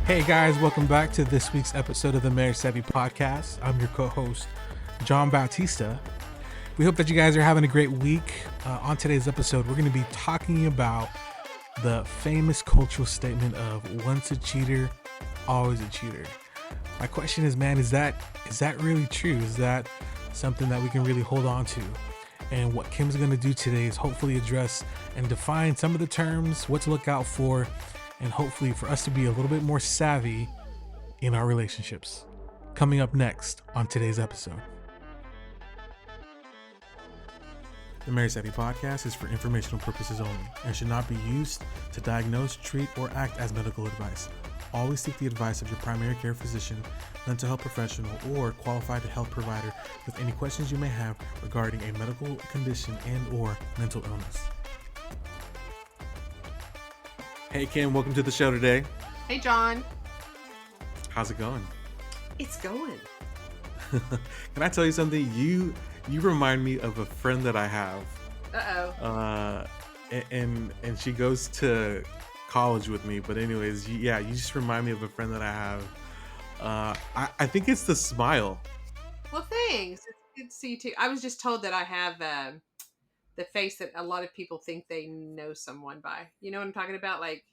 Hey guys, welcome back to this week's episode of the Marriage Savvy Podcast. I'm your co-host, John Bautista. We hope that you guys are having a great week. On today's episode, we're going to be talking about the famous cultural statement of once a cheater, always a cheater. My question is, man, is that really true? Is that something that we can really hold on to? And what Kim's going to do today is hopefully address and define some of the terms, what to look out for, and hopefully for us to be a little bit more savvy in our relationships. Coming up next on today's episode. The Marriage Savvy Podcast is for informational purposes only and should not be used to diagnose, treat, or act as medical advice. Always seek the advice of your primary care physician, mental health professional, or qualified health provider with any questions you may have regarding a medical condition and or mental illness. Hey Kim, welcome to the show today. Hey John. How's it going? It's going. Can I tell you something? You remind me of a friend that I have. And she goes to college with me. But anyways, you just remind me of a friend that I have. I think it's the smile. Well, thanks. It's good to see you too. I was just told that I have the face that a lot of people think they know someone by. You know what I'm talking about? Like,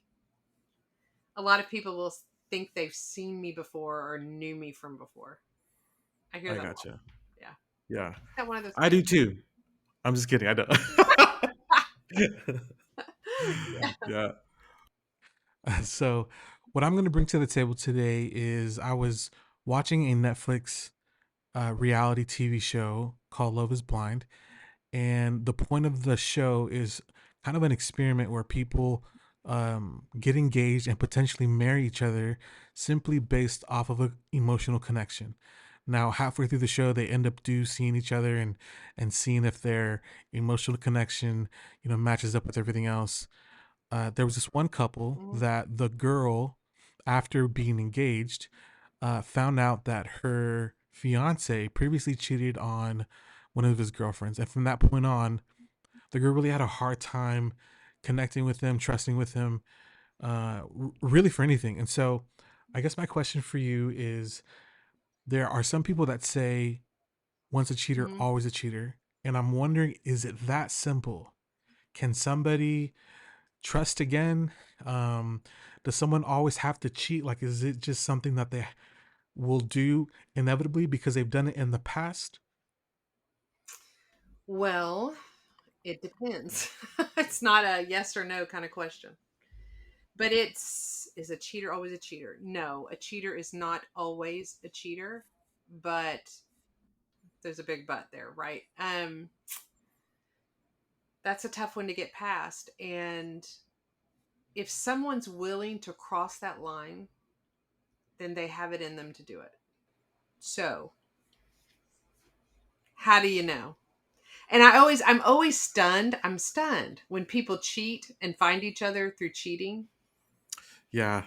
a lot of people will think they've seen me before or knew me from before. I hear that. Gotcha. Yeah. Yeah. Is that one of those? I do too. I'm just kidding. I don't. Yeah. So, what I'm going to bring to the table today is I was watching a Netflix reality TV show called Love is Blind. And the point of the show is kind of an experiment where people get engaged and potentially marry each other simply based off of an emotional connection. Now, halfway through the show, they end up seeing each other and seeing if their emotional connection, matches up with everything else. There was this one couple that the girl, after being engaged, found out that her fiance previously cheated on one of his girlfriends. And from that point on, the girl really had a hard time connecting with him, trusting with him, really for anything. And so I guess my question for you is, there are some people that say once a cheater, always a cheater. And I'm wondering, is it that simple? Can somebody trust again? Does someone always have to cheat? Like, is it just something that they will do inevitably because they've done it in the past? Well, it depends. It's not a yes or no kind of question. But is a cheater always a cheater? No, a cheater is not always a cheater, but there's a big but there, right? That's a tough one to get past. And if someone's willing to cross that line, then they have it in them to do it. So, how do you know? And I'm always stunned. I'm stunned when people cheat and find each other through cheating. Yeah,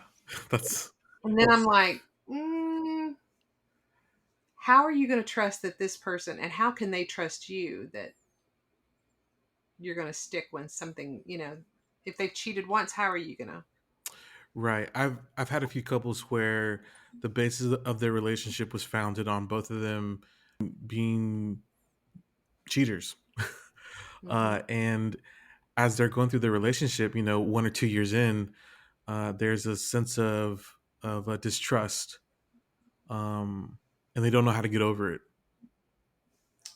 that's. And then I'm like, how are you going to trust that this person, and how can they trust you that you're going to stick when something, if they've cheated once, how are you going to? Right. I've had a few couples where the basis of their relationship was founded on both of them being cheaters. And as they're going through their relationship, 1 or 2 years in, there's a sense of a distrust, and they don't know how to get over it.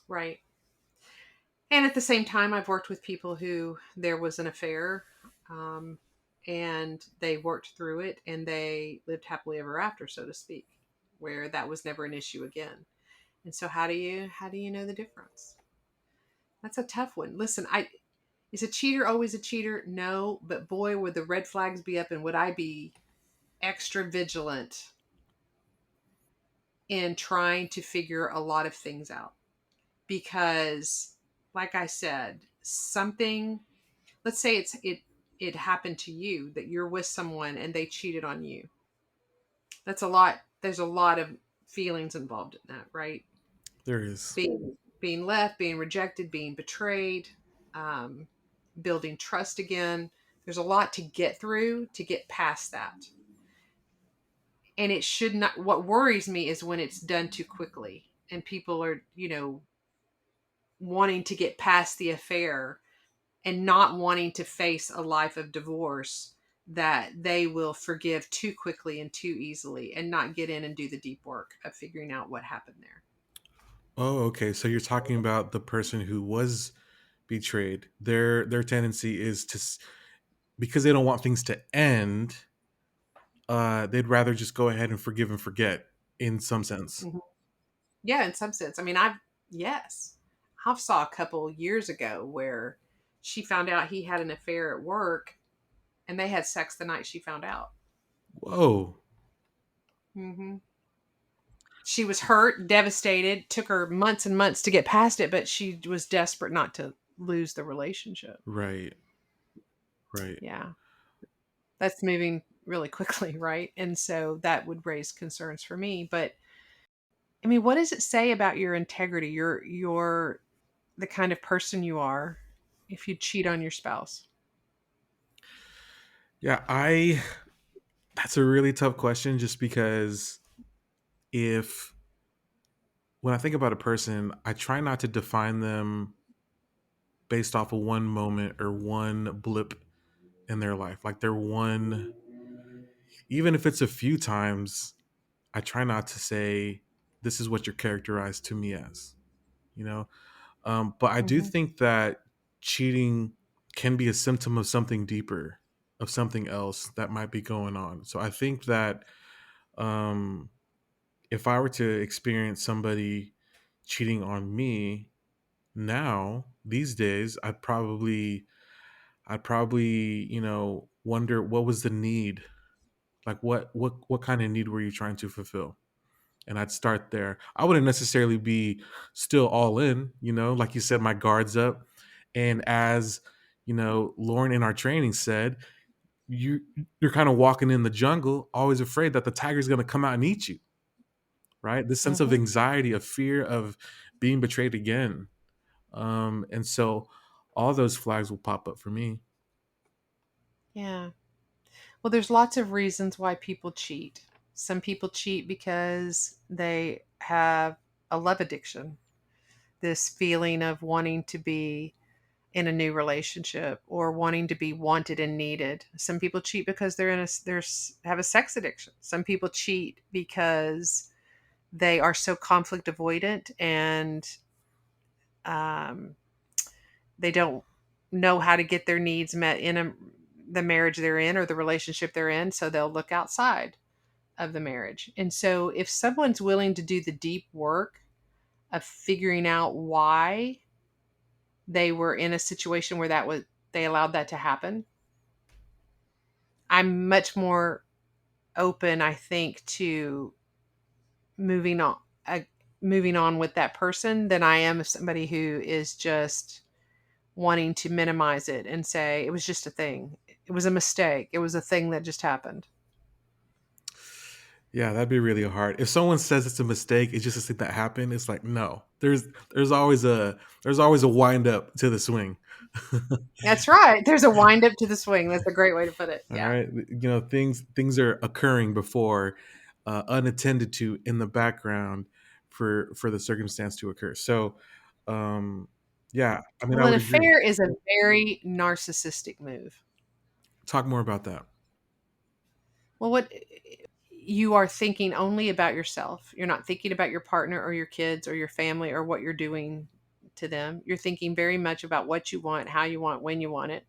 Right. And at the same time, I've worked with people who there was an affair, and they worked through it and they lived happily ever after, so to speak, where that was never an issue again. And so how do you know the difference? That's a tough one. Listen, is a cheater always a cheater? No, but boy, would the red flags be up, and would I be extra vigilant in trying to figure a lot of things out. Because, like I said, let's say it happened to you, that you're with someone and they cheated on you. That's a lot. There's a lot of feelings involved in that, right? There is. Being left, being rejected, being betrayed, building trust again. There's a lot to get through to get past that. And it should not, what worries me is when it's done too quickly and people are, wanting to get past the affair and not wanting to face a life of divorce, that they will forgive too quickly and too easily and not get in and do the deep work of figuring out what happened there. Oh, okay. So you're talking about the person who was betrayed. Their tendency is because they don't want things to end. They'd rather just go ahead and forgive and forget in some sense. Mhm. Yeah, in some sense. I mean, yes, I've saw a couple years ago where she found out he had an affair at work and they had sex the night she found out. Whoa. Hmm. She was hurt, devastated, took her months and months to get past it, but she was desperate not to lose the relationship. Right. Right. Yeah. That's moving really quickly, right? And so that would raise concerns for me. But I mean, what does it say about your integrity, your the kind of person you are if you cheat on your spouse? Yeah, I that's a really tough question just because if when I think about a person, I try not to define them based off of one moment or one blip in their life. Like they're one, even if it's a few times, I try not to say this is what you're characterized to me as, you know. But I do Hmm. think that cheating can be a symptom of something deeper, of something else that might be going on. So I think that um, if I were to experience somebody cheating on me now these days, I'd probably wonder what was the need, like what kind of need were you trying to fulfill, and I'd start there. I wouldn't necessarily be still all in, like you said, my guards up. And as Lauren in our training said, you you're kind of walking in the jungle, always afraid that the tiger's going to come out and eat you, right? This sense of Hmm. anxiety, of fear of being betrayed again. And so all those flags will pop up for me. Yeah. Well, there's lots of reasons why people cheat. Some people cheat because they have a love addiction, this feeling of wanting to be in a new relationship or wanting to be wanted and needed. Some people cheat because have a sex addiction. Some people cheat because they are so conflict avoidant and um, they don't know how to get their needs met in the marriage they're in or the relationship they're in, so they'll look outside of the marriage. And so if someone's willing to do the deep work of figuring out why they were in a situation where they allowed that to happen, I'm much more open, I think, to moving on uh, moving on with that person than I am of somebody who is just wanting to minimize it and say it was just a thing. It was a mistake. It was a thing that just happened. Yeah, that'd be really hard. If someone says it's a mistake, it's just a thing that happened. It's like no, there's always a wind up to the swing. That's right. There's a wind up to the swing. That's a great way to put it. All Yeah. right, things are occurring before, unattended to in the background for the circumstance to occur. So, um, yeah, I mean, I Well, an would agree. affair is a very narcissistic move. Talk more about that. Well, what you are thinking only about yourself. You're not thinking about your partner or your kids or your family or what you're doing to them. You're thinking very much about what you want, how you want, when you want it.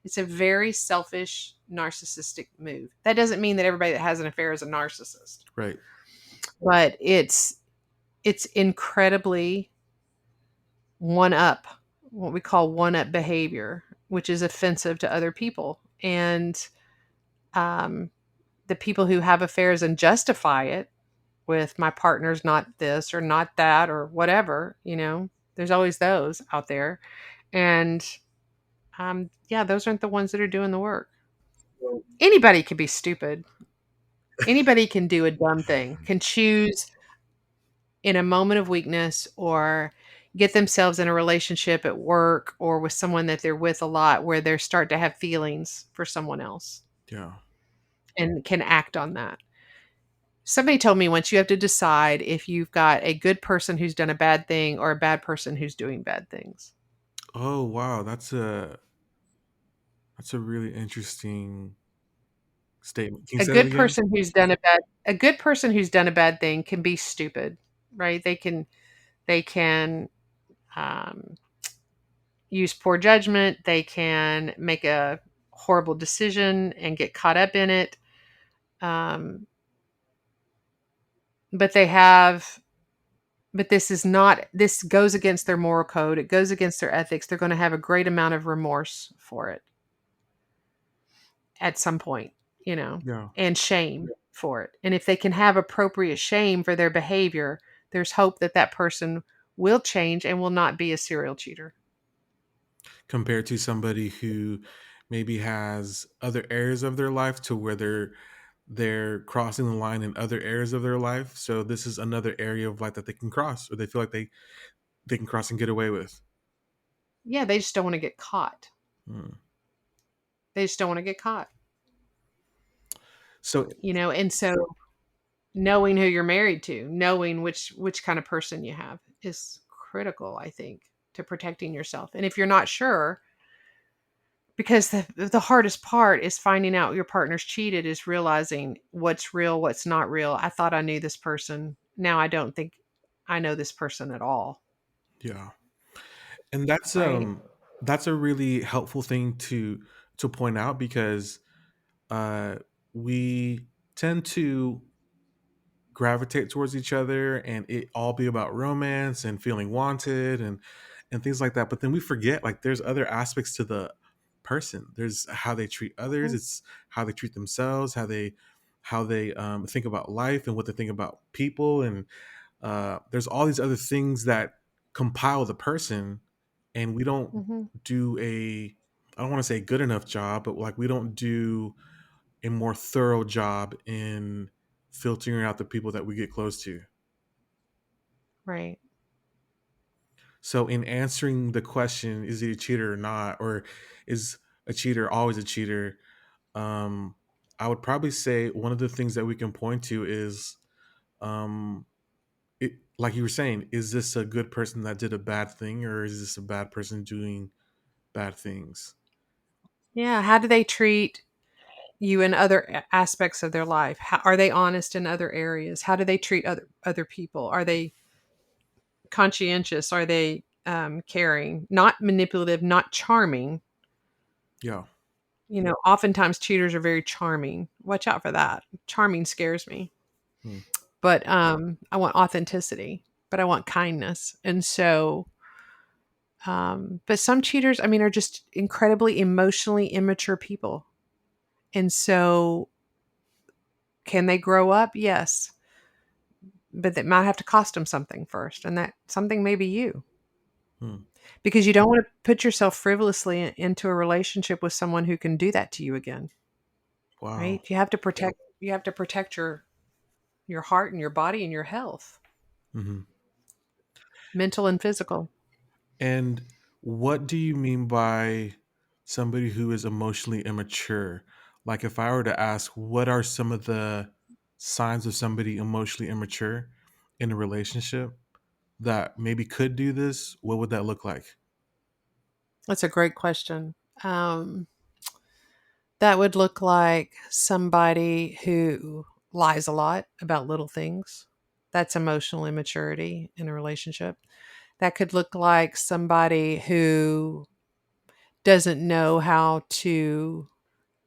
It's a very selfish, narcissistic move. That doesn't mean that everybody that has an affair is a narcissist, Right. but it's incredibly one up, what we call one up behavior, which is offensive to other people. And um, the people who have affairs and justify it with my partner's not this or not that or whatever, there's always those out there. And yeah, those aren't the ones that are doing the work. Anybody can be stupid. Anybody can do a dumb thing, can choose in a moment of weakness or get themselves in a relationship at work or with someone that they're with a lot where they start to have feelings for someone else Yeah. and can act on that. Somebody told me once you have to decide if you've got a good person who's done a bad thing or a bad person who's doing bad things. Oh wow, that's a really interesting statement. Can you A say that good again? person who's done a good person who's done a bad thing can be stupid, right? They can um, use poor judgment. They can make a horrible decision and get caught up in it. Um, but they have, but this is not, this goes against their moral code. It goes against their ethics. They're going to have a great amount of remorse for it at some point, you know, Yeah. and shame for it. And if they can have appropriate shame for their behavior, there's hope that that person will change and will not be a serial cheater. Compared to somebody who maybe has other areas of their life to where they're crossing the line in other areas of their life. So this is another area of life that they can cross, or they feel like they can cross and get away with. Yeah, they just don't want to get caught. Hmm. They just don't want to get caught, So you know, and so knowing who you're married to, knowing which kind of person you have is critical, I think, to protecting yourself. And if you're not sure, because the hardest part is finding out your partner's cheated is realizing what's real, what's not real. I thought I knew this person. Now I don't think I know this person at all, yeah, and right? that's a really helpful thing to point out because uh, we tend to gravitate towards each other and it all be about romance and feeling wanted and things like that, but then we forget like there's other aspects to the person. There's how they treat others, Mhm, it's how they treat themselves, how they think about life and what they think about people, and there's all these other things that compile the person, and we don't mhm, do a, I don't want to say good enough job, but like we don't do a more thorough job in filtering out the people that we get close to. right. So, in answering the question, is he a cheater or not, or is a cheater always a cheater? Um, I would probably say one of the things that we can point to is, um, like you were saying, is this a good person that did a bad thing, or is this a bad person doing bad things? Yeah, how do they treat you in other aspects of their life? How, are they honest in other areas? How do they treat other people? Are they conscientious? Are they caring? Not manipulative, not charming. Yeah. You know, oftentimes cheaters are very charming. Watch out for that. Charming scares me. Hmm. But I want authenticity, but I want kindness. And so but some cheaters, I mean, are just incredibly emotionally immature people. And so can they grow up? Yes. But that might have to cost them something first, and that something may be you. Hmm. Because you don't want to put yourself frivolously into a relationship with someone who can do that to you again, Wow. right? You have to protect your heart and your body and your health, Hmm. mental and physical. And what do you mean by somebody who is emotionally immature? Like, if I were to ask, what are some of the signs of somebody emotionally immature in a relationship that maybe could do this? What would that look like? That's a great question. Um, that would look like somebody who lies a lot about little things. That's emotional immaturity in a relationship. That could look like somebody who doesn't know how to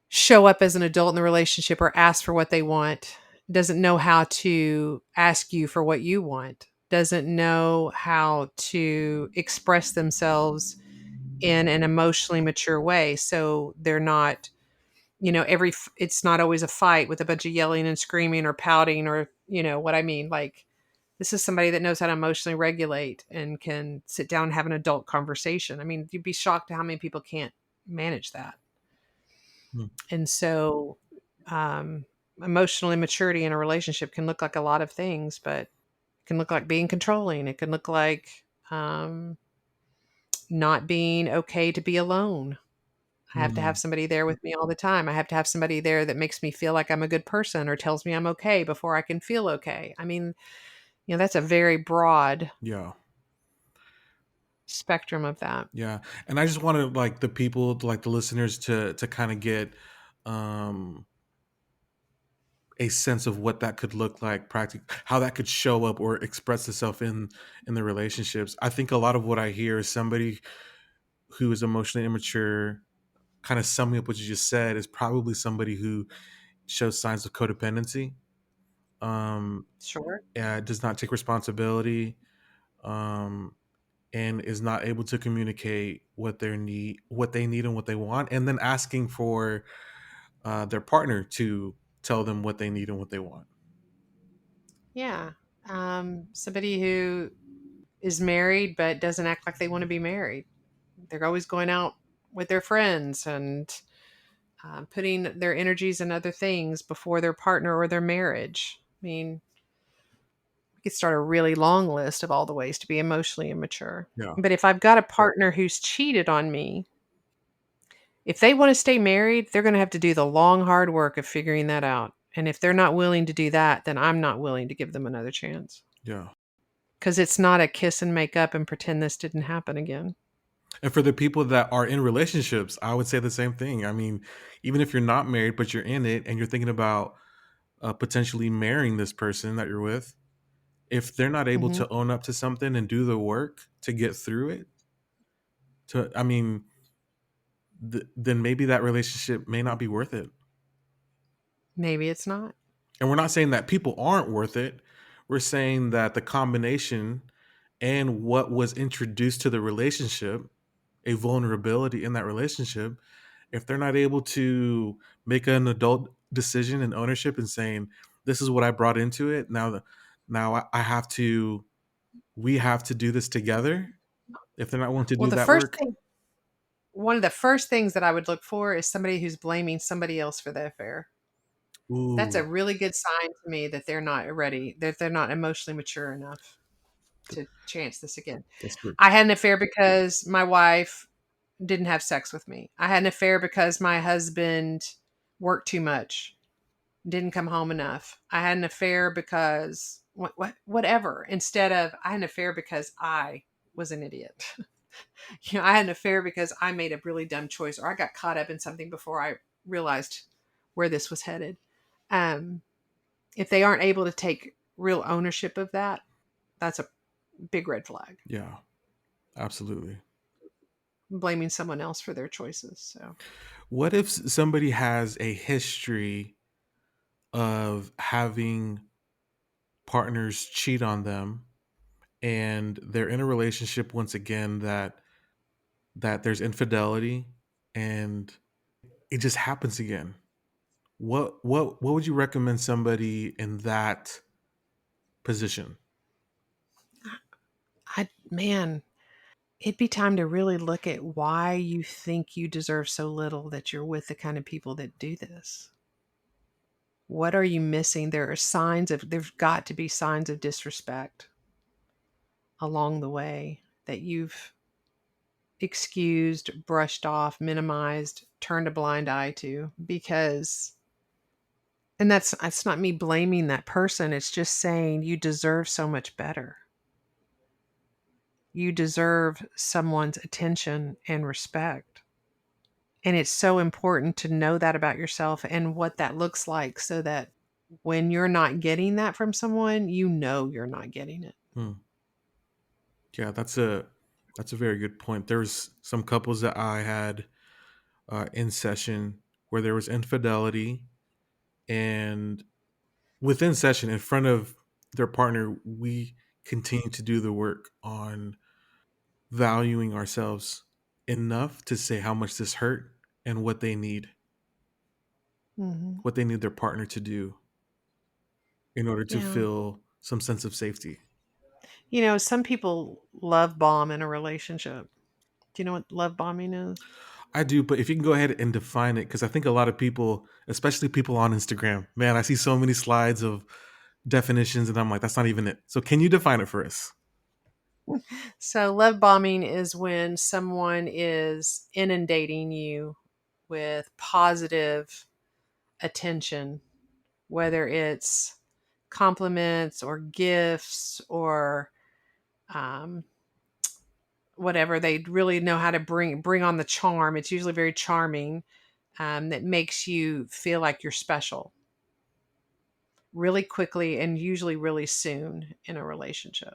show up as an adult in the relationship or ask for what they want, doesn't know how to ask you for what you want, doesn't know how to express themselves in an emotionally mature way. So they're not, you know, it's not always a fight with a bunch of yelling and screaming or pouting or, you know, what I mean. Like, this is somebody that knows how to emotionally regulate and can sit down and have an adult conversation. I mean, you'd be shocked at how many people can't manage that. Hmm. And so, um, emotional immaturity in a relationship can look like a lot of things, but it can look like being controlling. It can look like not being okay to be alone. I have to have Mm, somebody there with me all the time. I have to have somebody there that makes me feel like I'm a good person or tells me I'm okay before I can feel okay. I mean, that's a very broad yeah. spectrum of that. Yeah. And I just wanted like the people, like the listeners to kind of get um a sense of what that could look like how that could show up or express itself in the relationships. I think a lot of what I hear is somebody who is emotionally immature, kind of summing up what you just said, is probably somebody who shows signs of codependency, um Sure. does not take responsibility, um and is not able to communicate what they need and what they want, and then asking for their partner to tell them what they need and what they want. Yeah. Somebody who is married but doesn't act like they want to be married. They're always going out with their friends and putting their energies in other things before their partner or their marriage. I mean, we could start a really long list of all the ways to be emotionally immature. Yeah. But if I've got a partner who's cheated on me, if they want to stay married, they're going to have to do the long, hard work of figuring that out. And if they're not willing to do that, then I'm not willing to give them another chance. Yeah. Because it's not a kiss and make up and pretend this didn't happen again. And for the people that are in relationships, I would say the same thing. I mean, even if you're not married, but you're in it and you're thinking about potentially marrying this person that you're with, if they're not able Hmm. to own up to something and do the work to get through it, I mean, then maybe that relationship may not be worth it. Maybe it's not. And we're not saying that people aren't worth it. We're saying that the combination and what was introduced to the relationship, a vulnerability in that relationship, if they're not able to make an adult decision and ownership and saying, this is what I brought into it. Now I have to, we have to do this together. If they're not willing to Well, do that work, one of the first things that I would look for is somebody who's blaming somebody else for the affair. That's a ooh, really good sign to me that they're not ready, that they're not emotionally mature enough to chance this again. that's good. I had an affair because my wife didn't have sex with me. I had an affair because my husband worked too much, didn't come home enough. I had an affair because whatever. Instead of I had an affair because I was an idiot. I had an affair because I made a really dumb choice or I got caught up in something before I realized where this was headed. Um, if they aren't able to take real ownership of that, that's a big red flag. Yeah, absolutely. Blaming someone else for their choices. So, What if somebody has a history of having partners cheat on them and they're in a relationship once again that there's infidelity and it just happens again? What would you recommend somebody in that position? man, it'd be time to really look at why you think you deserve so little that you're with the kind of people that do this. What are you missing? There's got to be signs of disrespect along the way that you've excused, brushed off, minimized, turned a blind eye to because and that's not me blaming that person. It's just saying you deserve so much better. You deserve someone's attention and respect. And it's so important to know that about yourself and what that looks like so that when you're not getting that from someone, you know you're not getting it. Hmm. Yeah, that's a very good point. There's some couples that I had in session where there was infidelity, and within session, in front of their partner, we continue to do the work on valuing ourselves enough to say how much this hurt and Hmm. what they need their partner to do in order to Yeah. feel some sense of safety. Some people love bomb in a relationship. Do you know what love bombing is? I do, but if you can go ahead and define it, because I think a lot of people, especially people on Instagram, man, I see so many slides of definitions, and I'm like, that's not even it. So, can you define it for us? So, love bombing is when someone is inundating you. with positive attention, whether it's compliments or gifts or um, whatever. They really know how to bring on the charm. It's usually very charming, that makes you feel like you're special really quickly and usually really soon in a relationship.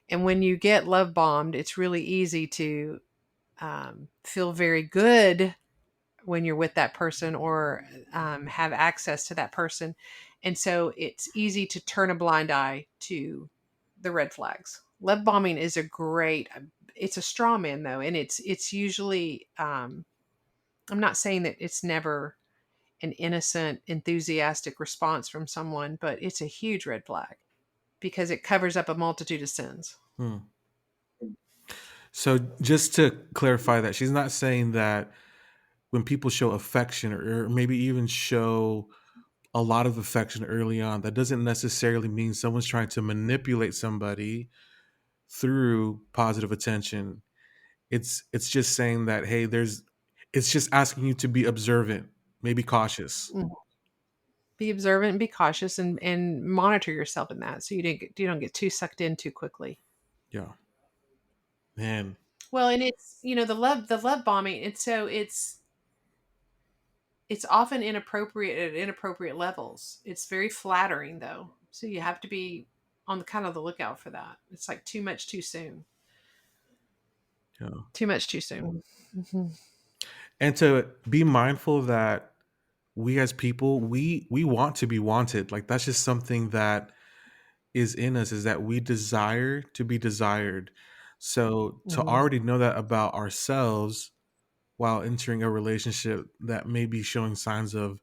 And when you get love bombed, it's really easy to feel very good when you're with that person or have access to that person. And so it's easy to turn a blind eye to the red flags. Love bombing is a great, it's a straw man though. And it's usually, I'm not saying that it's never an innocent, enthusiastic response from someone, but it's a huge red flag because it covers up a multitude of sins. Hmm. So just to clarify that, she's not saying that when people show affection or maybe even show a lot of affection early on, that doesn't necessarily mean someone's trying to manipulate somebody through positive attention. It's just saying that, hey, there's it's just asking you to be observant, maybe cautious. Mhm. Be observant and be cautious and monitor yourself in that so you don't get too sucked in too quickly. Yeah. Man. Well, and it's the love bombing. And so it's often inappropriate at inappropriate levels. It's very flattering though, so you have to be on the kind of the lookout for that. It's like too much too soon. Yeah. Too much too soon. Mhm. And to be mindful that we as people, we want to be wanted. Like that's just something that is in us, is that we desire to be desired. So to Mhm. already know that about ourselves while entering a relationship that may be showing signs of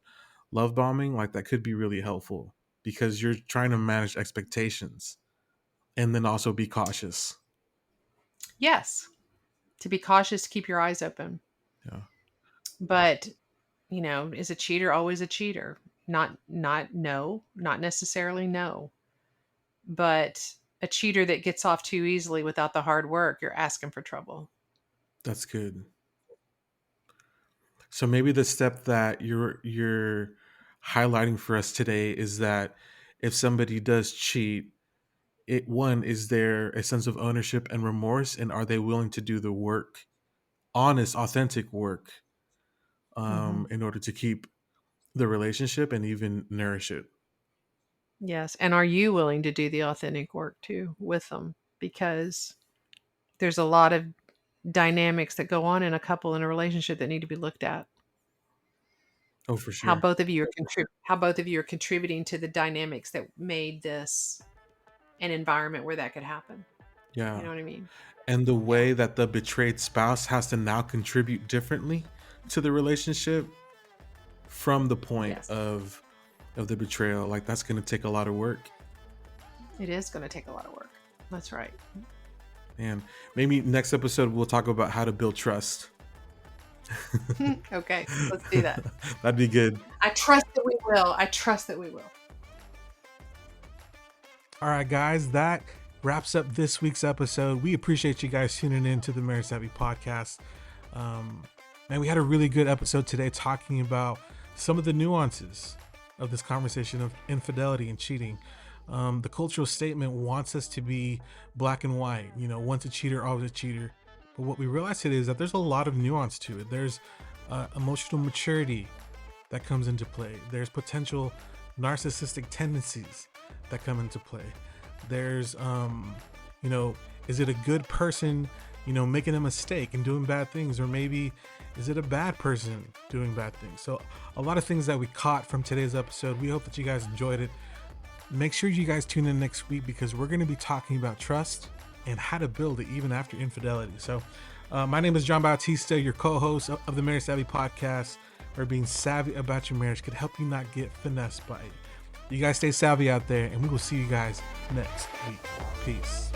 love bombing, like that could be really helpful because you're trying to manage expectations and then also be cautious. Yes, to be cautious, to keep your eyes open. Yeah, But is a cheater always a cheater? Not necessarily no. But a cheater that gets off too easily without the hard work, you're asking for trouble. that's good. So maybe the step that you're highlighting for us today is that if somebody does cheat, it one, is there a sense of ownership and remorse, and are they willing to do the work, honest, authentic work, Hmm. in order to keep the relationship and even nourish it? Yes. And are you willing to do the authentic work too with them? Because there's a lot of dynamics that go on in a couple in a relationship that need to be looked at. Oh, for How sure. both of you are how both of you are contributing to the dynamics that made this an environment where that could happen. You Yeah. know what I mean? And the Yeah. way that the betrayed spouse has to now contribute differently to the relationship from the point Yes. of the betrayal, like that's going to take a lot of work. It is going to take a lot of work. That's right. And maybe next episode we'll talk about how to build trust. Okay. Let's do that. That'd be good. I trust that we will. I trust that we will. All right, guys, that wraps up this week's episode. We appreciate you guys tuning in to the Marriage Savvy podcast. Man, we had a really good episode today talking about some of the nuances of this conversation of infidelity and cheating. The cultural statement wants us to be black and white, once a cheater, always a cheater. But what we realize today is that there's a lot of nuance to it. There's emotional maturity that comes into play. There's potential narcissistic tendencies that come into play. There's, is it a good person, making a mistake and doing bad things? Or maybe is it a bad person doing bad things? So a lot of things that we caught from today's episode. We hope that you guys enjoyed it. Make sure you guys tune in next week because we're going to be talking about trust and how to build it even after infidelity. So my name is John Bautista, your co-host of the Marriage Savvy podcast, where being savvy about your marriage could help you not get finessed by it. You guys stay savvy out there, and we will see you guys next week. Peace.